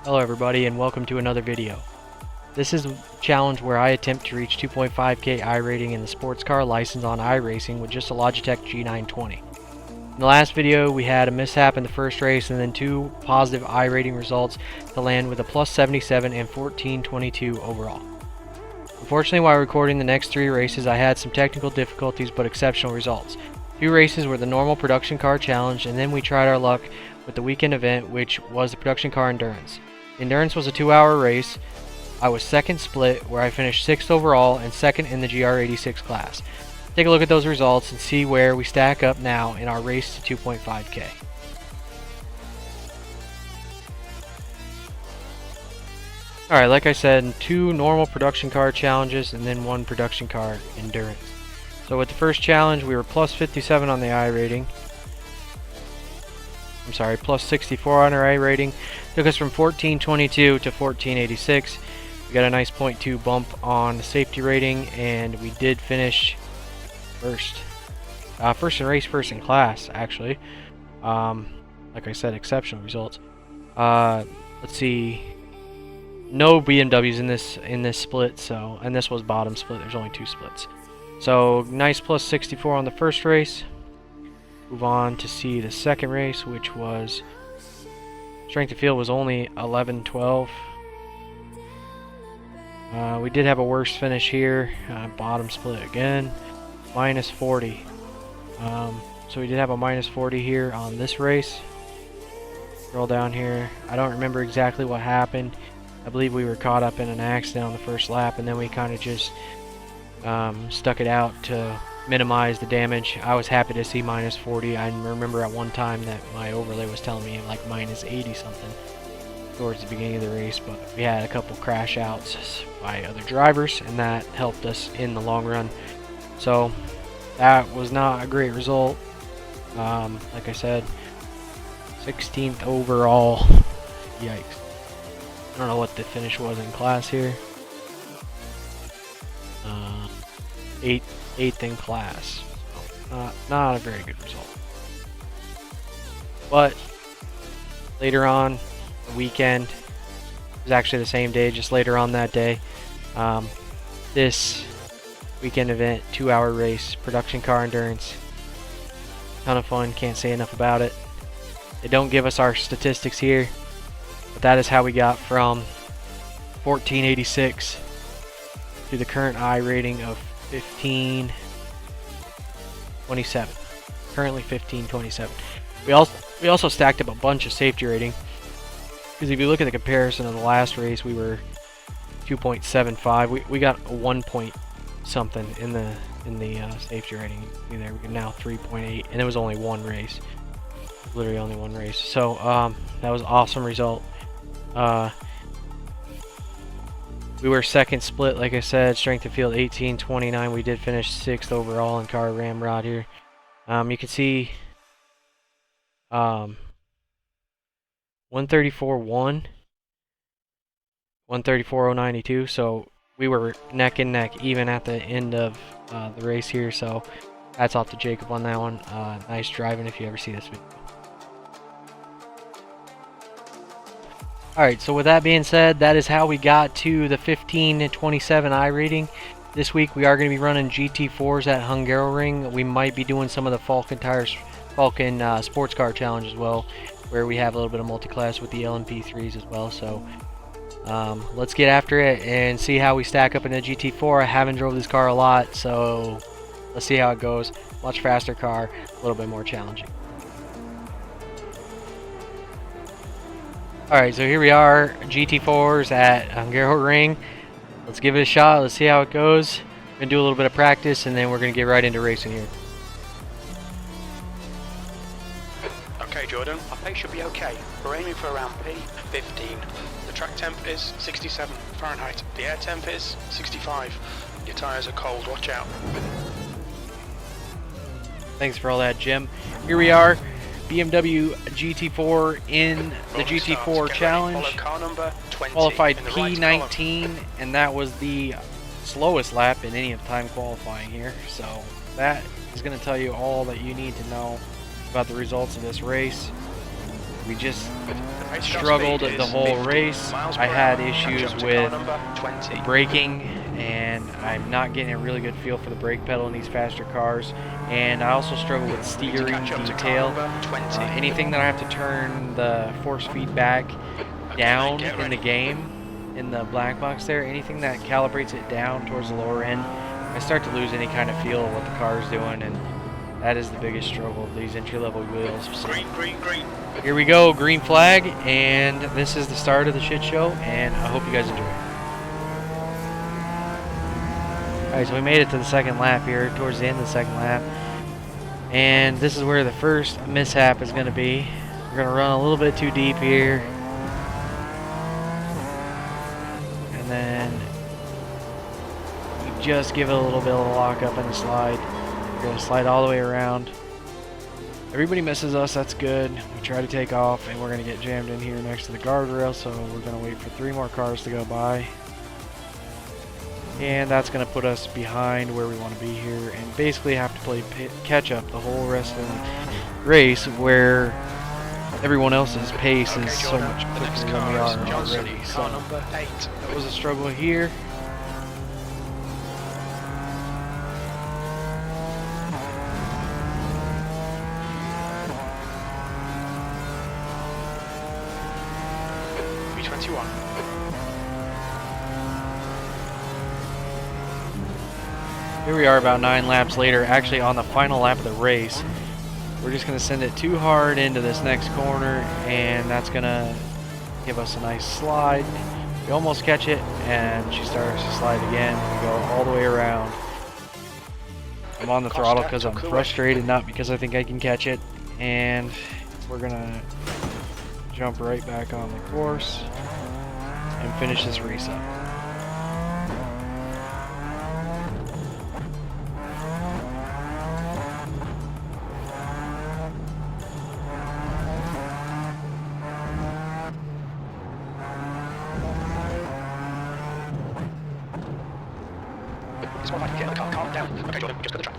Hello everybody and welcome to another video. This is a challenge where I attempt to reach 2.5k iRating in the sports car license on iRacing with just a Logitech G920. In the last video we had a mishap in the first race and then two positive iRating results to land with a plus 77 and 1422 overall. Unfortunately, while recording the next three races I had some technical difficulties but exceptional results. Two races were the normal production car challenge, and then we tried our luck with the weekend event, which was the production car endurance. Endurance was a 2-hour race. I was second split, where I finished 6th overall and second in the GR86 class. Take a look at those results and see where we stack up now in our race to 2.5k. Alright, like I said, two normal production car challenges and then one production car endurance. So with the first challenge we were plus 57 on the iRating. I'm sorry, plus 64 on our iRating. Took us from 1422 to 1486. We got a nice 0.2 bump on the safety rating, and we did finish first. First in race, first in class, actually. Like I said, exceptional results. Let's see. No BMWs in this split, so, and this was bottom split. There's only two splits. So nice plus 64 on the first race. Move on to see the second race, which was strength of field was only 11-12. We did have a worse finish here. Bottom split again, minus 40. So we did have a minus 40 here on this race. Scroll down here. I don't remember exactly what happened. I believe we were caught up in an accident on the first lap, and then we kind of just stuck it out to minimize the damage. I was happy to see minus 40. I remember at one time that my overlay was telling me like minus 80 something towards the beginning of the race, but we had a couple crash outs by other drivers and that helped us in the long run. So that was not a great result. Like I said, 16th overall. Yikes. I don't know what the finish was in class here. 8th in class. Not a very good result. But later on, the weekend, it was actually the same day, just later on that day. This weekend event, 2-hour race, production car endurance. Ton of fun, can't say enough about it. They don't give us our statistics here, but that is how we got from 1486 to the current iRating of 1527. Currently 1527. We also stacked up a bunch of safety rating, because if you look at the comparison of the last race, we were 2.75. We got a 1 point something in the safety rating. There we go, now 3.8, and it was only one race. Literally only one race. So that was an awesome result. We were second split, like I said, strength of field 18-29. We did finish 6th overall in car ramrod here. You can see 134.1, 134.092. So we were neck and neck even at the end of the race here. So hats off to Jacob on that one. Nice driving if you ever see this video. Alright, so with that being said, that is how we got to the 1527 iRating. This week we are going to be running GT4s at Hungaroring. We might be doing some of the Falken sports car challenge as well, where we have a little bit of multi-class with the LMP3s as well. So let's get after it and see how we stack up in the GT4. I haven't drove this car a lot, so let's see how it goes. Much faster car, a little bit more challenging. Alright, so here we are, GT4s at Hungaroring. Let's give it a shot, let's see how it goes. We're going to do a little bit of practice and then we're going to get right into racing here. Okay Jordan, our pace should be okay. We're aiming for around P15. The track temp is 67 Fahrenheit. The air temp is 65. Your tyres are cold, watch out. Thanks for all that, Jim. Here we are. BMW GT4 in the GT4 challenge. Qualified P19, and that was the slowest lap in any of time qualifying here. So that is going to tell you all that you need to know about the results of this race. We just The pace car struggled speed the is whole 50 race. miles I per had hour. issues Catch up to with car number 20. braking, and I'm not getting a really good feel for the brake pedal in these faster cars. And I also struggle with steering Catch up to car detail. number 20. Anything that I have to turn the force feedback down get in the ready. game, in the black box there, anything that calibrates it down towards the lower end, I start to lose any kind of feel of what the car is doing, and that is the biggest struggle of these entry-level wheels. So Green, green, green. here we go, green flag, and this is the start of the shit show, and I hope you guys enjoy it. Alright, so we made it to the second lap here, towards the end of the second lap, and this is where the first mishap is going to be. We're going to run a little bit too deep here. And then you just give it a little bit of a lock up and a slide. You're going to slide all the way around. Everybody misses us, that's good. We try to take off and we're going to get jammed in here next to the guardrail, so we're going to wait for 3 more cars to go by. And that's going to put us behind where we want to be here and basically have to play catch up the whole rest of the race, where everyone else's pace is so much quicker than we are already. So Car number 8. that was a struggle here. B21. Here we are about 9 laps later, actually on the final lap of the race. We're just going to send it too hard into this next corner, and that's going to give us a nice slide. We almost catch it, and she starts to slide again. We go all the way around. I'm on the throttle because I'm frustrated, not because I think I can catch it. And we're going to jump right back on the course and finish this race up. It's more like get in the car, calm down. Okay, Jordan, just got the track.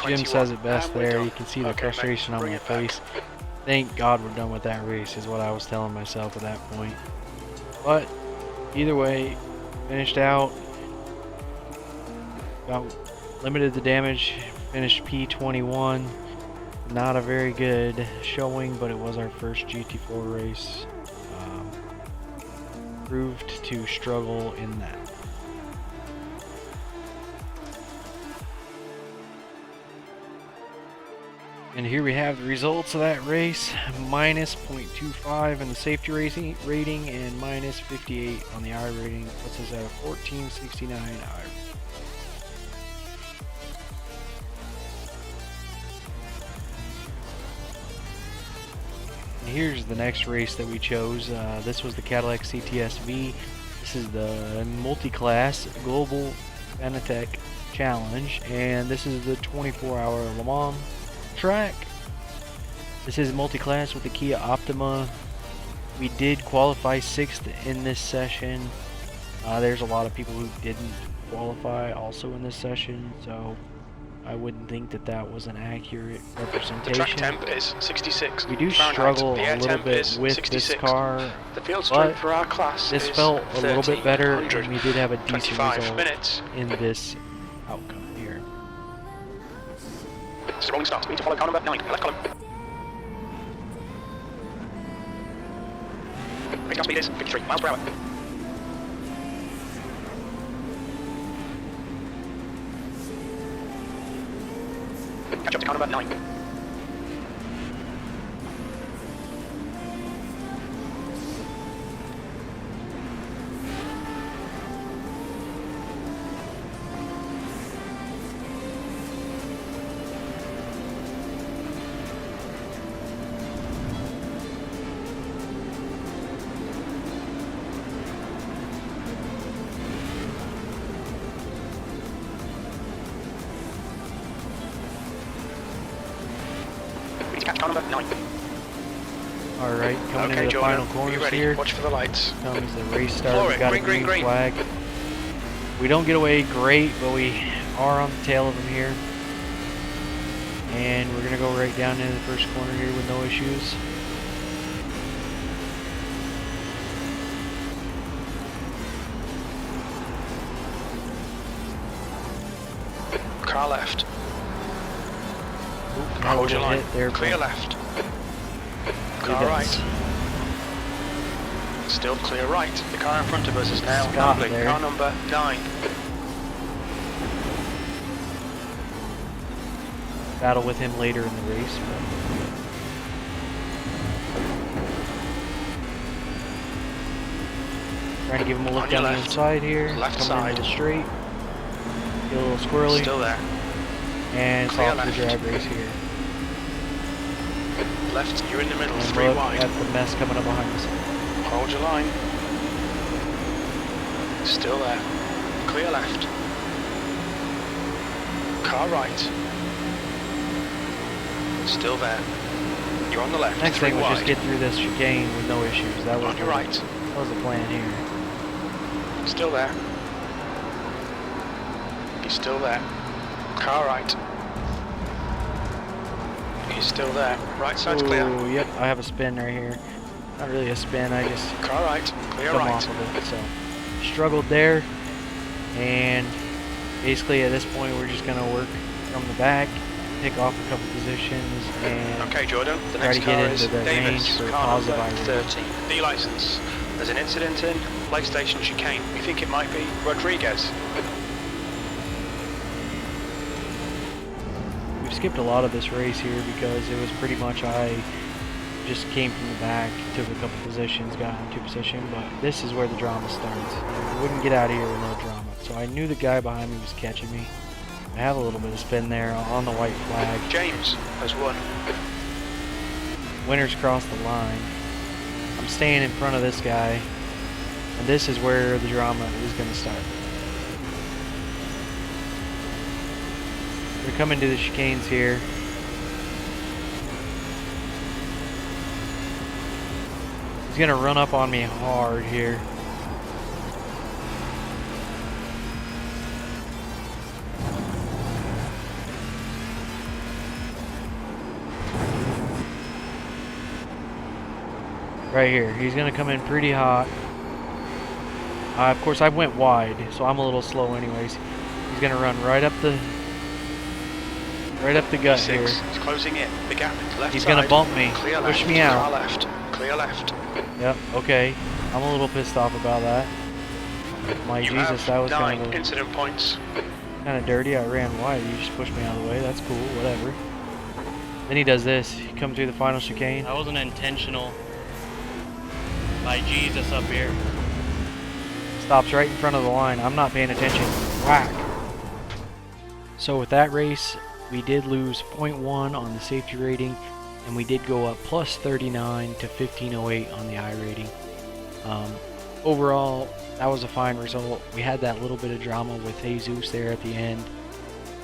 Jim says it best there. You can see the frustration on my face. Thank God we're done with that race, is what I was telling myself at that point. But either way, finished out. Got limited the damage. Finished P21. Not a very good showing, but it was our first GT4 race. Proved to struggle in that. And here we have the results of that race. Minus 0.25 in the safety rating and minus 58 on the I rating. Puts us at a 1469 I. And here's the next race that we chose. This was the Cadillac CTS-V. This is the multi-class Global Fanatec Challenge, and this is the 24-hour Le Mans track. This is multi-class with the Kia Optima. We did qualify 6th in this session. There's a lot of people who didn't qualify also in this session, so I wouldn't think that that was an accurate representation. The track temp is 66. We do Fahrenheit. struggle The a air little temp bit is with 66. this car, The field but strength for our class this is felt a little bit better, and 1300. we did have a decent 25 result minutes. in this outcome here. It's a rolling start. Speed to follow car number 9. Left column. Race car speed is 53 miles per hour. Catch up to car number 9. We need to catch car number 9. Alright, coming Okay, into the Jordan, final be corners ready. here. Watch for the lights. Comes the race start. Floor We it. got a Green, green green. flag. We don't get away great, but we are on the tail of them here. And we're going to go right down into the first corner here with no issues. Car left. Oop, Hold your line. hit there, Clear but left. he Car does. right. Still clear right. The car in front of us is now Scott Hamblin. there. Car number 9. Battle with him later in the race. But trying to give him a look On your down the left. inside here. Left Coming side. into the straight. Get a little squirrely. Still there. And it's Clear off the left. drag race here. Left, you're in the middle. And 3 look wide. at the mess coming up behind us. Hold your line. Still there. Clear left. Car right. Still there. You're on the left. Next 3 thing was wide. just get through this chicane with no issues. That was On your right. That was the plan here. Still there. He's still there. Car right. He's still there. Right side's clear. Ooh, yep, I have a spin right here. Not really a spin, I just Car right. Clear come right. off of it. So struggled there, and basically at this point we're just gonna work from the back, pick off a couple positions, and Okay, Jordan. The try next to get car into is the range Davis. for Car positive number irony. 30. D license. There's an incident in PlayStation chicane. We think it might be Rodriguez. We've skipped a lot of this race here because it was pretty much I just came from the back, took a couple positions, got into position, but this is where the drama starts. You wouldn't get out of here with no drama. So I knew the guy behind me was catching me. I have a little bit of spin there on the white flag. James has won. Winners cross the line. I'm staying in front of this guy, and this is where the drama is going to start. We're coming to the chicanes here. He's going to run up on me hard here. Right here. He's going to come in pretty hot. Of course, I went wide, so I'm a little slow anyways. He's going to run right up the gut here. He's closing in. The gap. Left He's side. going to bump me, Clear push left. me out. Car left. Clear left. Yep, okay. I'm a little pissed off about that. My You Jesus, have that was 9 kind incident points. of dirty. I ran wide. You just pushed me out of the way. That's cool, whatever. Then he does this. He comes through the final chicane. That wasn't intentional. My Jesus up here. Stops right in front of the line. I'm not paying attention. Whack. So with that race, we did lose 0.1 on the safety rating, and we did go up plus 39 to 1508 on the I rating. Overall, that was a fine result. We had that little bit of drama with Jesus there at the end.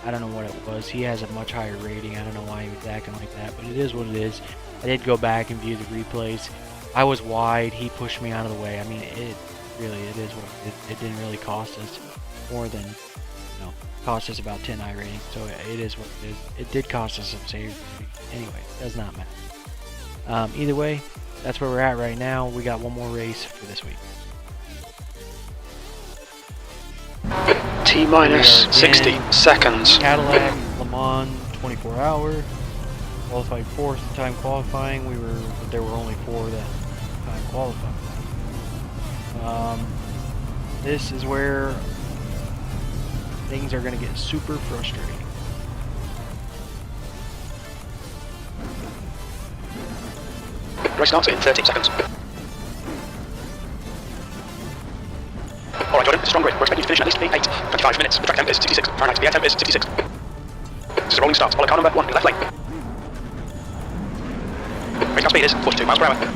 I don't know what it was. He has a much higher rating. I don't know why he was acting like that, but it is what it is. I did go back and view the replays. I was wide. He pushed me out of the way. I mean, it is what it didn't really cost us more than, cost us about 10 I rating. So it is what it is. It did cost us some save. Anyway, it does not matter. Either way, that's where we're at right now. We got one more race for this week. T minus We are 60 in seconds. Cadillac Le Mans 24 hour. Qualified 4th time qualifying. There were only 4 that time qualified. This is where things are going to get super frustrating. Race starts in 13 seconds. Alright, Jordan, strong grid. We're expecting you to finish in at least 25 minutes. The track temp is 66 Fahrenheit. The air temp is 66. This is a rolling start. Follow car number 1 in left lane. Race car speed is 42 miles per hour.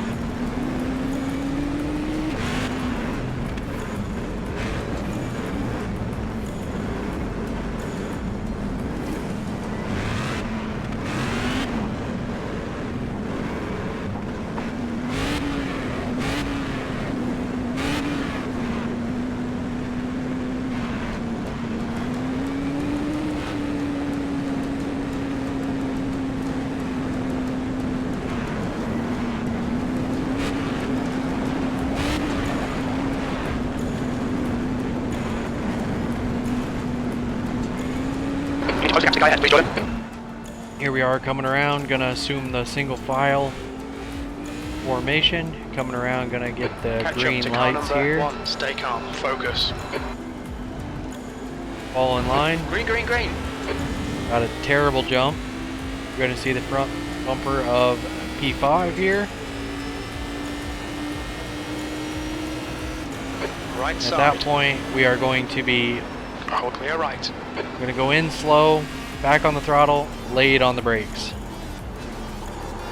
guy ahead, please, Jordan. Here we are coming around, gonna assume the single file formation. Coming around, gonna get the Catch green up to car lights number here. 1. Stay calm. Focus. Fall in line. Green, green, green. Got a terrible jump. You're gonna see the front bumper of P5 here. Right At side. that point, we are going to be Hold clear right. gonna go in slow, back on the throttle, laid on the brakes.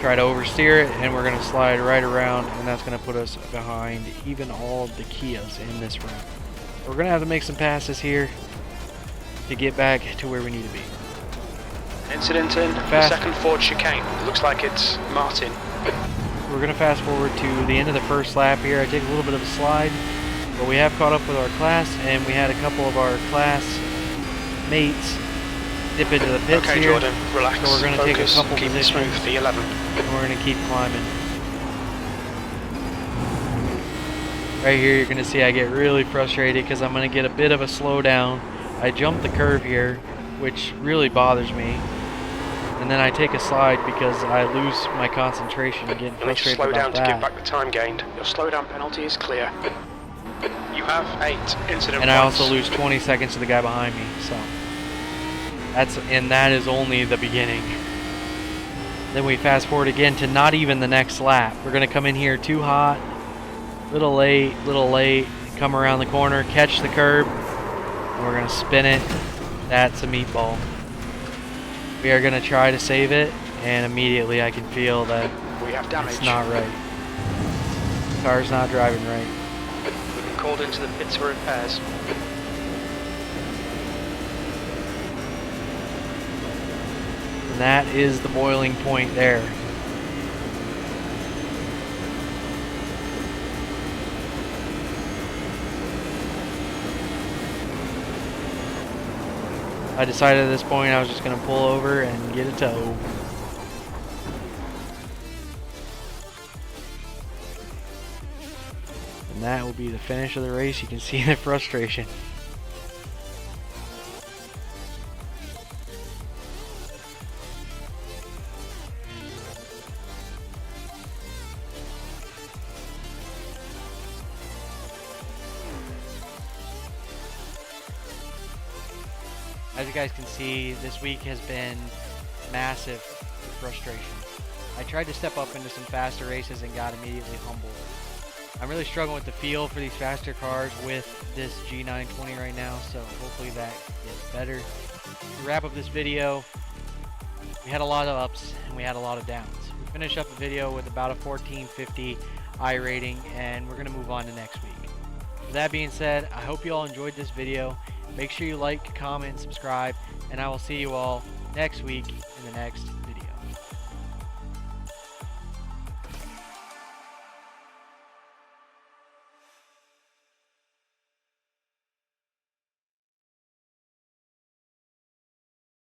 Try to oversteer it, and we're gonna slide right around, and that's gonna put us behind even all of the Kias in this round. We're gonna have to make some passes here to get back to where we need to be. Incident in the Fast. second Ford chicane. Looks like it's Martin. We're gonna fast forward to the end of the first lap here. I take a little bit of a slide, but we have caught up with our class, and we had a couple of our class mates dip into the pits Okay, here. Jordan, relax. So we're gonna Focus. take a couple Keep it positions. smooth. The 11. And we're gonna keep climbing. Right here, you're gonna see I get really frustrated because I'm gonna get a bit of a slowdown. I jump the curve here, which really bothers me. And then I take a slide because I lose my concentration and get You need to frustrated slow down about to give that. back the time gained. Your slowdown penalty is clear. You have 8 incident And I points. also lose 20 seconds to the guy behind me, so that is only the beginning. Then we fast forward again to not even the next lap. We're gonna come in here too hot, little late, come around the corner, catch the curb, and we're gonna spin it. That's a meatball. We are gonna try to save it, and immediately I can feel that We have damage. it's not right. The car's not driving right. We've been called into the pits for repairs. And that is the boiling point there. I decided at this point I was just going to pull over and get a tow. And that will be the finish of the race. You can see the frustration. As you guys can see, this week has been massive frustration. I tried to step up into some faster races and got immediately humbled. I'm really struggling with the feel for these faster cars with this G920 right now, so hopefully that gets better. To wrap up this video, we had a lot of ups and we had a lot of downs. We finished up the video with about a 1450 I rating, and we're going to move on to next week. With that being said, I hope you all enjoyed this video. Make sure you like, comment, and subscribe, and I will see you all next week in the next